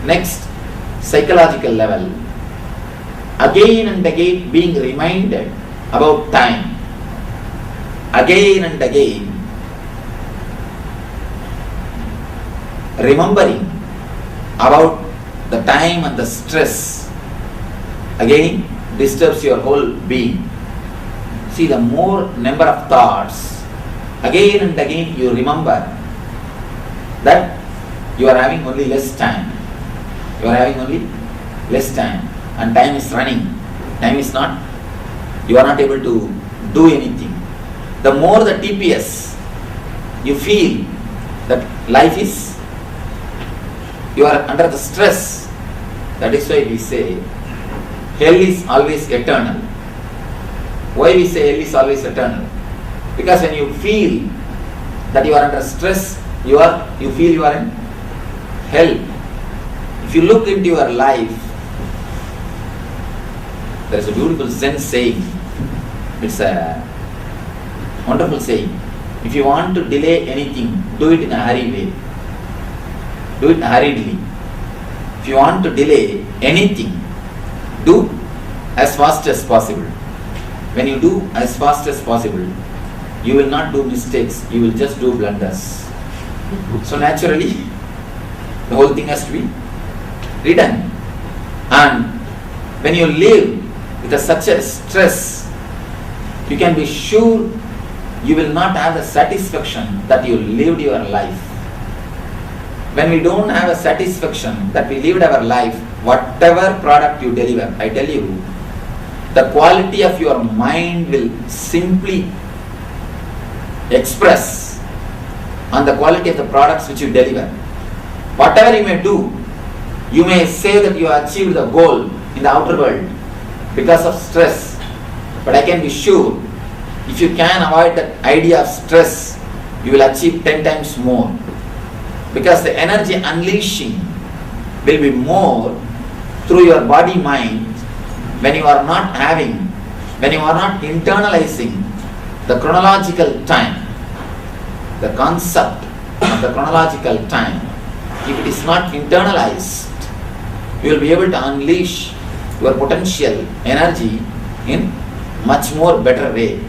Next, psychological level. Again and again being reminded about time. Again and again remembering about the time and the stress again disturbs your whole being. See, the more number of thoughts, again and again you remember that you are having only less time. You are having only less time and time is running. Time is not, you are not able to do anything. The more the TPS you feel that life is, you are under the stress. That is why we say hell is always eternal. Why we say hell is always eternal? Because when you feel that you are under stress, you feel you are in hell. If you look into your life, there is a beautiful Zen saying. It's a wonderful saying. If you want to delay anything, do it in a hurry way. Do it hurriedly. If you want to delay anything, do as fast as possible. When you do as fast as possible, you will not do mistakes, you will just do blunders. So naturally, the whole thing has to be redone. And when you live with such a stress, you can be sure you will not have the satisfaction that you lived your life. When we don't have a satisfaction that we lived our life, whatever product you deliver, I tell you, the quality of your mind will simply express on the quality of the products which you deliver. Whatever you may do, you may say that you achieved the goal in the outer world because of stress. But I can be sure, if you can avoid that idea of stress, you will achieve 10 times more. Because the energy unleashing will be more through your body mind when you are not internalizing the chronological time, the concept of the chronological time. If it is not internalized, you will be able to unleash your potential energy in much more better way.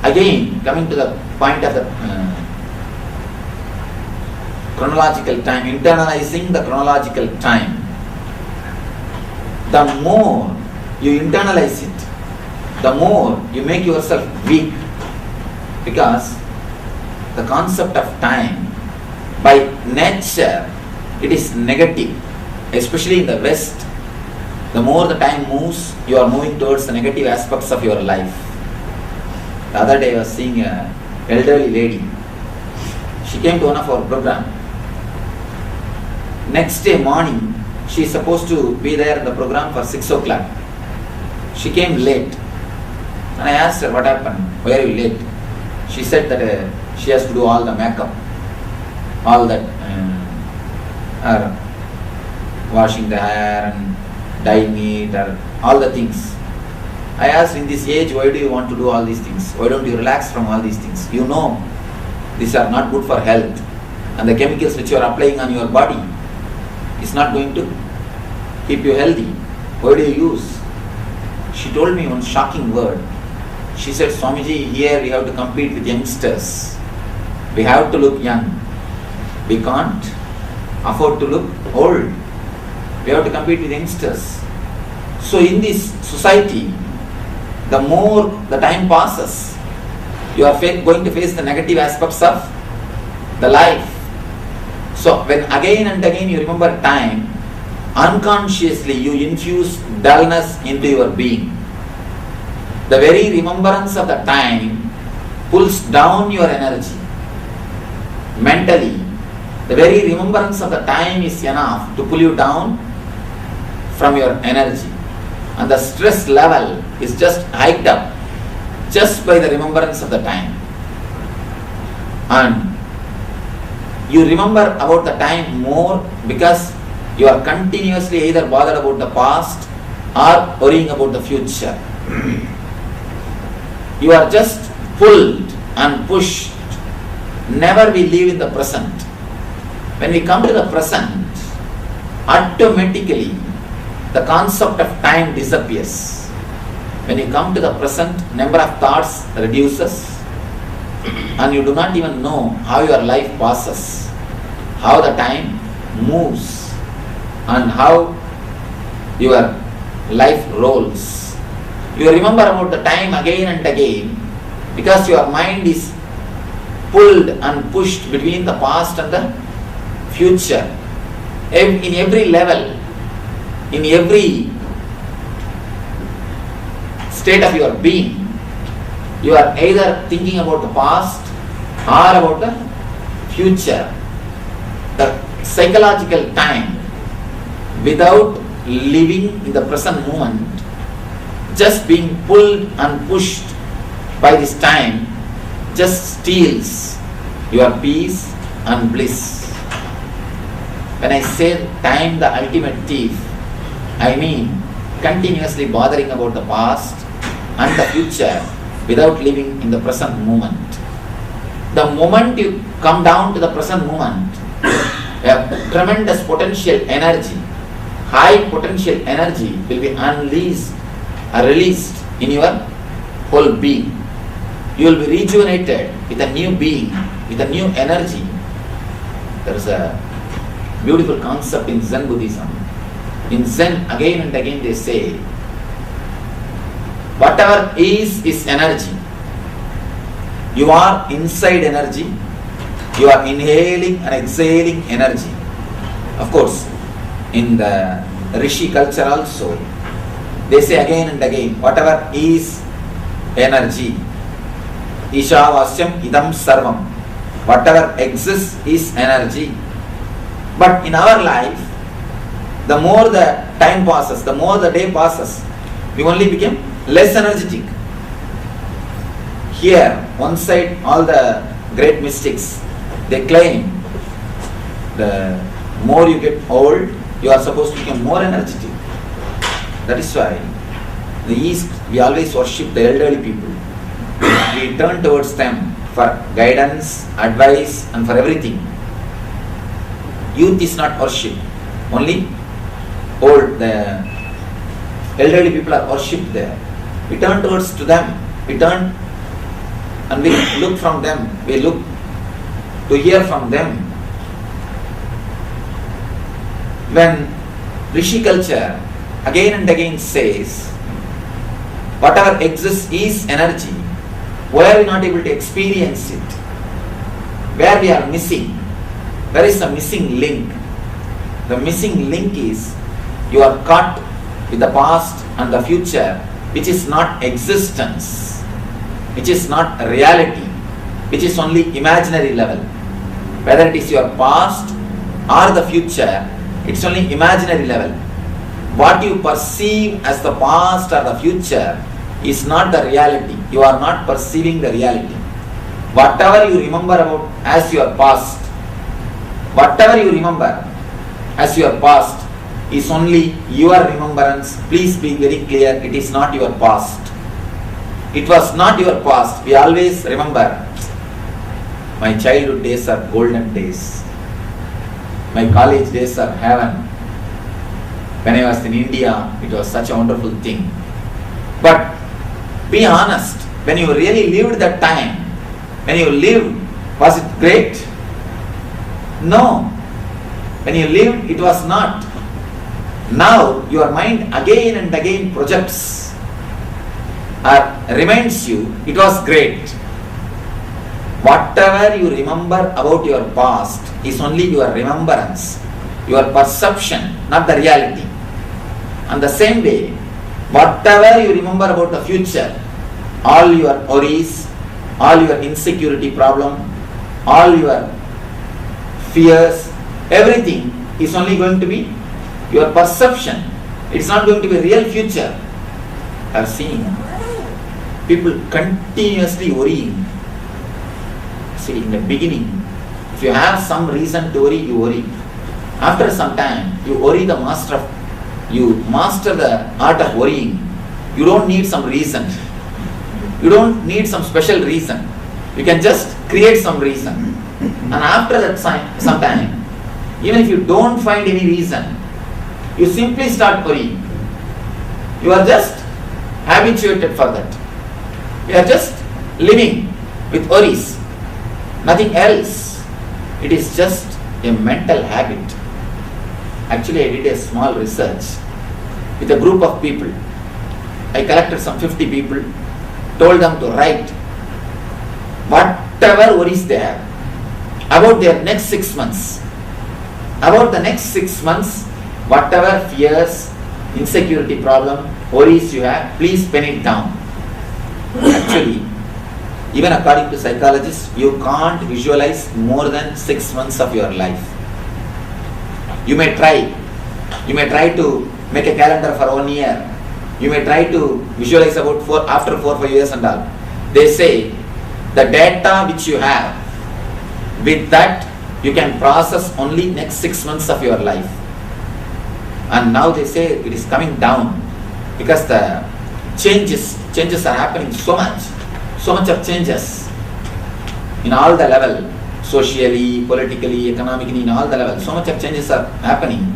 Again, coming to the point of the chronological time, internalizing the chronological time. The more you internalize it, the more you make yourself weak, because the concept of time by nature it is negative, especially in the West. The more the time moves, you are moving towards the negative aspects of your life. The other day I was seeing an elderly lady. She came to one of our program. Next day morning, she is supposed to be there in the program for 6 o'clock. She came late. And I asked her, what happened? Why are you late? She said that she has to do all the makeup, all that, washing the hair and dyeing it, or all the things. I asked, in this age, why do you want to do all these things? Why don't you relax from all these things? You know, these are not good for health. And the chemicals which you are applying on your body is not going to keep you healthy. Why do you use? She told me one shocking word. She said, Swamiji, here we have to compete with youngsters. We have to look young. We can't afford to look old. We have to compete with youngsters. So in this society, the more the time passes, you are going to face the negative aspects of the life. So when again and again you remember time, unconsciously you infuse dullness into your being. The very remembrance of the time pulls down your energy. Mentally, the very remembrance of the time is enough to pull you down from your energy. And the stress level is just hiked up just by the remembrance of the time. And you remember about the time more because you are continuously either bothered about the past or worrying about the future. You are just pulled and pushed. Never we live in the present. When we come to the present, automatically the concept of time disappears. When you come to the present, number of thoughts reduces and you do not even know how your life passes, how the time moves and how your life rolls. You remember about the time again and again because your mind is pulled and pushed between the past and the future. In every level, in every state of your being, you are either thinking about the past or about the future. The psychological time without living in the present moment, just being pulled and pushed by this time, just steals your peace and bliss. When I say time the ultimate thief, I mean continuously bothering about the past and the future without living in the present moment. The moment you come down to the present moment, a tremendous potential energy, high potential energy will be unleashed or released in your whole being. You will be rejuvenated with a new being, with a new energy. There is a beautiful concept in Zen Buddhism. In Zen, again and again they say, whatever is energy. You are inside energy. You are inhaling and exhaling energy. Of course, in the Rishi culture also, they say again and again, whatever is energy. Ishavasyam idam sarvam. Whatever exists is energy. But in our life, the more the time passes, the more the day passes, we only become less energetic. Here, one side, all the great mystics, they claim the more you get old, you are supposed to become more energetic. That is why in the East, we always worship the elderly people. We turn towards them for guidance, advice and for everything. Youth is not worshipped. Only old, the elderly people are worshipped there. We turn towards to them. We turn and we look from them. We look to hear from them. When Rishi culture again and again says, whatever exists is energy, why are we not able to experience it? Where we are missing? Where is the missing link? The missing link is you are caught with the past and the future, which is not existence, which is not reality, which is only imaginary level. Whether it is your past or the future, it's only imaginary level. What you perceive as the past or the future is not the reality. You are not perceiving the reality. Whatever you remember about as your past, whatever you remember as your past is only your remembrance. Please be very clear, it is not your past. It was not your past. We always remember, my childhood days are golden days. My college days are heaven. When I was in India, it was such a wonderful thing. But be honest, when you really lived that time, when you lived, was it great? No. When you lived, it was not. Now your mind again and again projects or reminds you it was great. Whatever you remember about your past is only your remembrance, your perception, not the reality. And the same way, whatever you remember about the future, all your worries, all your insecurity problem, all your fears, everything is only going to be your perception. It's not going to be a real future. I've seen people continuously worrying. See, in the beginning, if you have some reason to worry, you worry. After some time, you master the art of worrying. You don't need some reason. You don't need some special reason. You can just create some reason. And after that some time, even if you don't find any reason, you simply start worrying. You are just habituated for that. You are just living with worries, nothing else. It is just a mental habit. Actually, I did a small research with a group of people. I collected some 50 people, told them to write whatever worries they have about their next 6 months. About the next 6 months, whatever fears, insecurity problem, worries you have, please pen it down. Actually, even according to psychologists, you can't visualize more than 6 months of your life. You may try to make a calendar for 1 year. You may try to visualize about after 4 or 5 years and all. They say the data which you have, with that you can process only next 6 months of your life. And now they say it is coming down because the changes are happening so much of changes in all the level, socially, politically, economically, in all the levels, so much of changes are happening.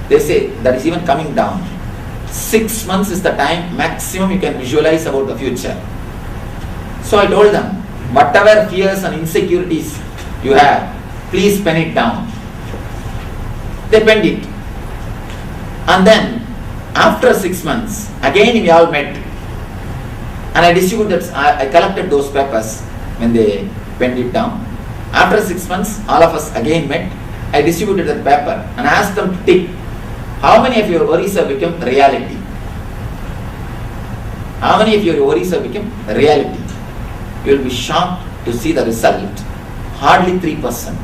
They say that is even coming down. 6 months is the time maximum you can visualize about the future. So I told them, whatever fears and insecurities you have, please pen it down. They penned it. And then, after 6 months, again we all met. And I collected those papers when they penned it down. After 6 months, all of us again met. I distributed that paper and asked them to tick how many of your worries have become reality. How many of your worries have become reality? You will be shocked to see the result. Hardly 3%.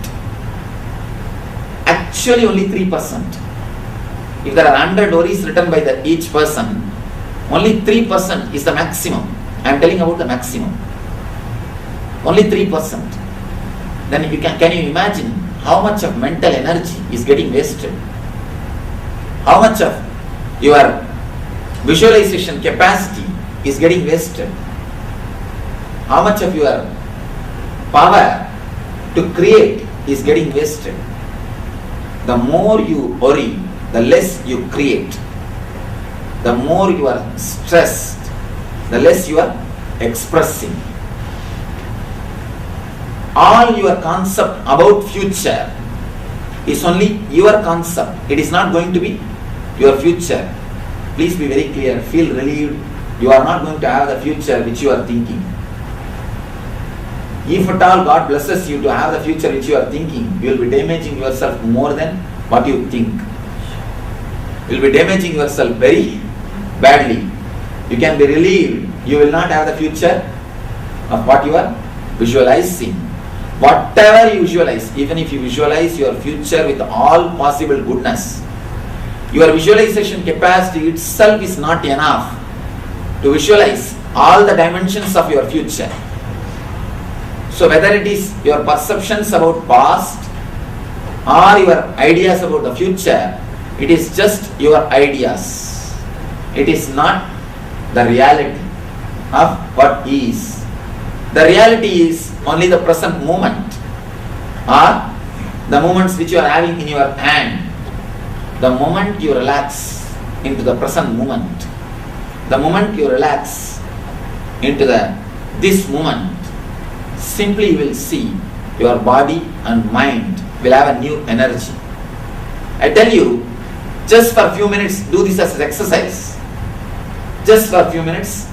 Actually only 3%. If there are 100 worries written by each person, only 3% is the maximum. I am telling about the maximum. Only 3%. Then can you imagine how much of mental energy is getting wasted? How much of your visualization capacity is getting wasted? How much of your power to create is getting wasted? The more you worry, the less you create. The more you are stressed, the less you are expressing. All your concept about future is only your concept. It is not going to be your future. Please be very clear. Feel relieved. You are not going to have the future which you are thinking. If at all God blesses you to have the future which you are thinking, you will be damaging yourself more than what you think. You will be damaging yourself very badly. You can be relieved. You will not have the future of what you are visualizing. Whatever you visualize, even if you visualize your future with all possible goodness, your visualization capacity itself is not enough to visualize all the dimensions of your future. So whether it is your perceptions about past or your ideas about the future, it is just your ideas. It is not the reality of what is. The reality is only the present moment or the moments which you are having in your hand. The moment you relax into the present moment, the moment you relax into this moment, simply you will see your body and mind will have a new energy. I tell you, just for a few minutes, do this as an exercise. Just for a few minutes,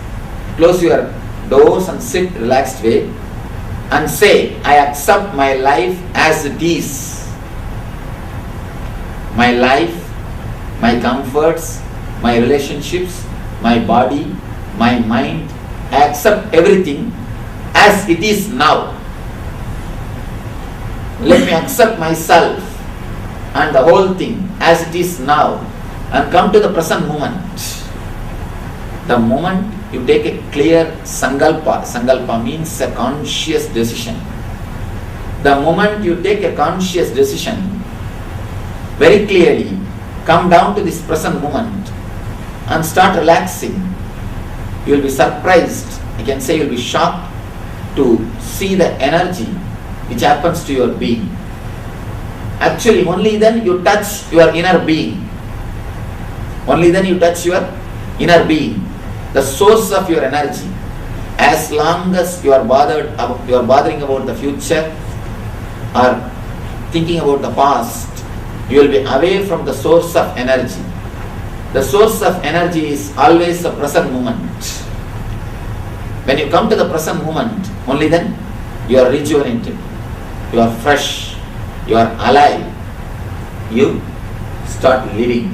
close your doors and sit relaxed way and say, I accept my life as it is. My life, my comforts, my relationships, my body, my mind, I accept everything as it is now. Let me accept myself and the whole thing as it is now and come to the present moment. The moment you take a clear sankalpa, sankalpa means a conscious decision. The moment you take a conscious decision, very clearly come down to this present moment and start relaxing, you will be surprised, I can say you will be shocked to see the energy which happens to your being. Actually, only then you touch your inner being. Only then you touch your inner being, the source of your energy. As long as you are bothering about the future or thinking about the past, you will be away from the source of energy. The source of energy is always the present moment. When you come to the present moment, only then you are rejuvenated, you are fresh, you are alive, you start living.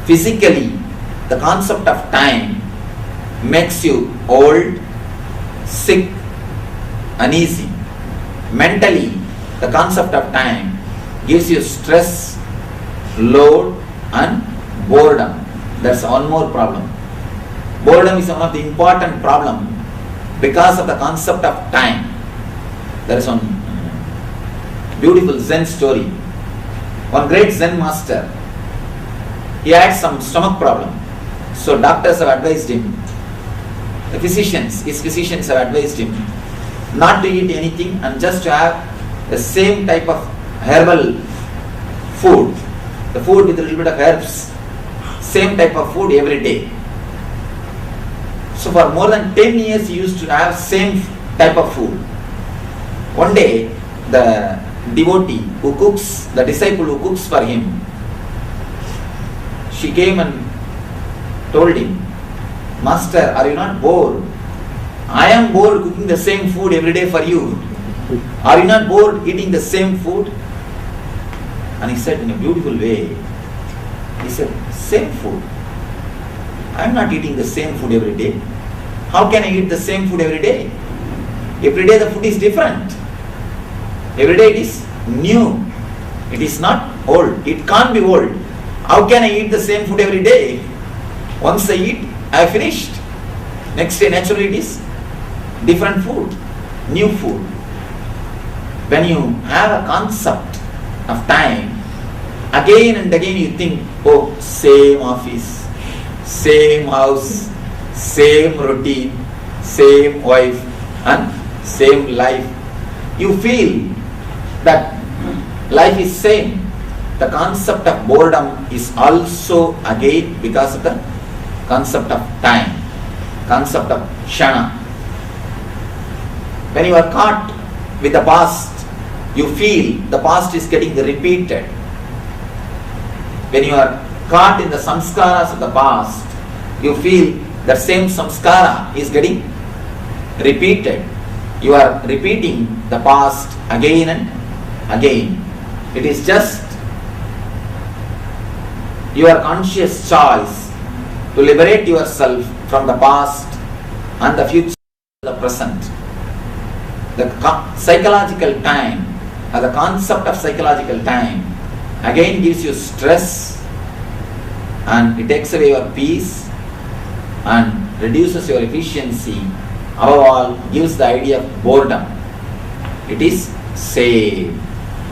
Physically, the concept of time makes you old, sick, uneasy. Mentally, the concept of time gives you stress, load and boredom. That's one more problem. Boredom is one of the important problem because of the concept of time. There is one beautiful Zen story. One great Zen master, he had some stomach problem. So doctors have advised him, his physicians have advised him not to eat anything and just to have the same type of herbal food, the food with a little bit of herbs, same type of food every day. So for more than 10 years he used to have same type of food. One day the devotee who cooks, the disciple who cooks for him, she came and told him, Master, are you not bored? I am bored cooking the same food every day for you. Are you not bored eating the same food? And he said in a beautiful way, he said, same food. I am not eating the same food every day. How can I eat the same food every day? Every day the food is different. Every day it is new. It is not old. It can't be old. How can I eat the same food every day? Once I eat, I have finished. Next day naturally it is different food, new food. When you have a concept of time, again and again you think, oh, same office, same house, same routine, same wife and same life. You feel that life is same. The concept of boredom is also again because of the concept of time, concept of Shana. When you are caught with the past, you feel the past is getting repeated. When you are caught in the samskaras of the past, you feel the same samskara is getting repeated. You are repeating the past again and again. It is just your conscious choice to liberate yourself from the past and the future, the present. The psychological time, or the concept of psychological time, again gives you stress and it takes away your peace and reduces your efficiency. Above all, gives the idea of boredom. It is same.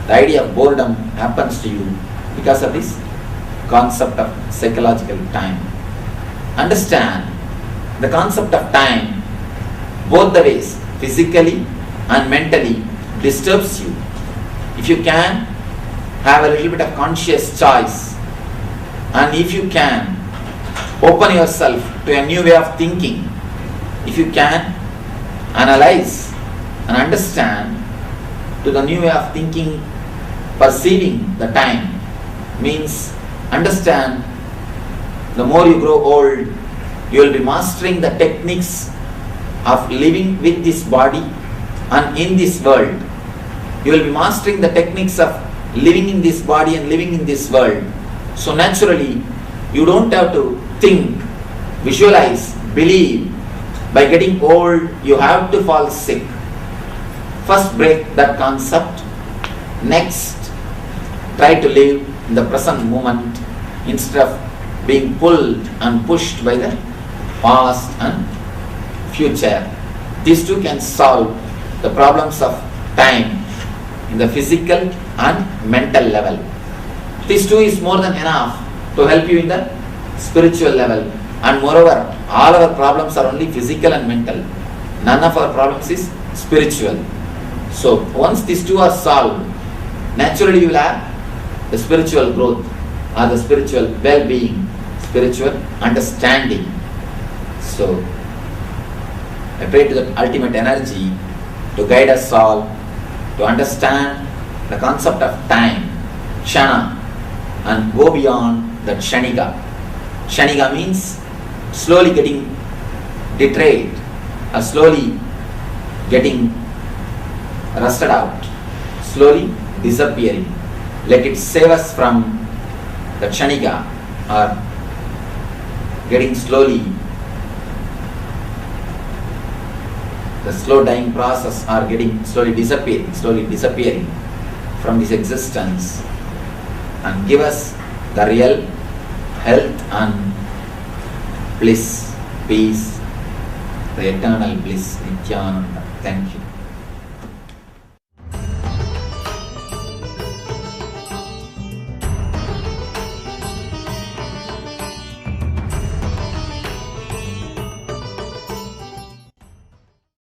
The idea of boredom happens to you because of this concept of psychological time. Understand the concept of time both the ways, physically and mentally, disturbs you. If you can have a little bit of conscious choice, and if you can open yourself to a new way of thinking, if you can analyze and understand to the new way of thinking, perceiving the time, means understand, the more you grow old, you will be mastering the techniques of living with this body and in this world. You will be mastering the techniques of living in this body and living in this world. So naturally, you don't have to think, visualize, believe. By getting old, you have to fall sick. First break that concept. Next, try to live in the present moment instead of being pulled and pushed by the past and future. These two can solve the problems of time in the physical and mental level. This two is more than enough to help you in the spiritual level. And moreover, all our problems are only physical and mental. None of our problems is spiritual. So once these two are solved, naturally you will have the spiritual growth or the spiritual well-being, spiritual understanding. So I pray to the ultimate energy to guide us all to understand the concept of time, Kshana, and go beyond that Kshanika. Kshanika means slowly getting detrayed or slowly getting rusted out, slowly disappearing. Let it save us from the Kshanika or getting slowly the slow dying process or getting slowly disappearing from this existence, and give us the real health and bliss, peace, the eternal bliss, Nityananda. Thank you.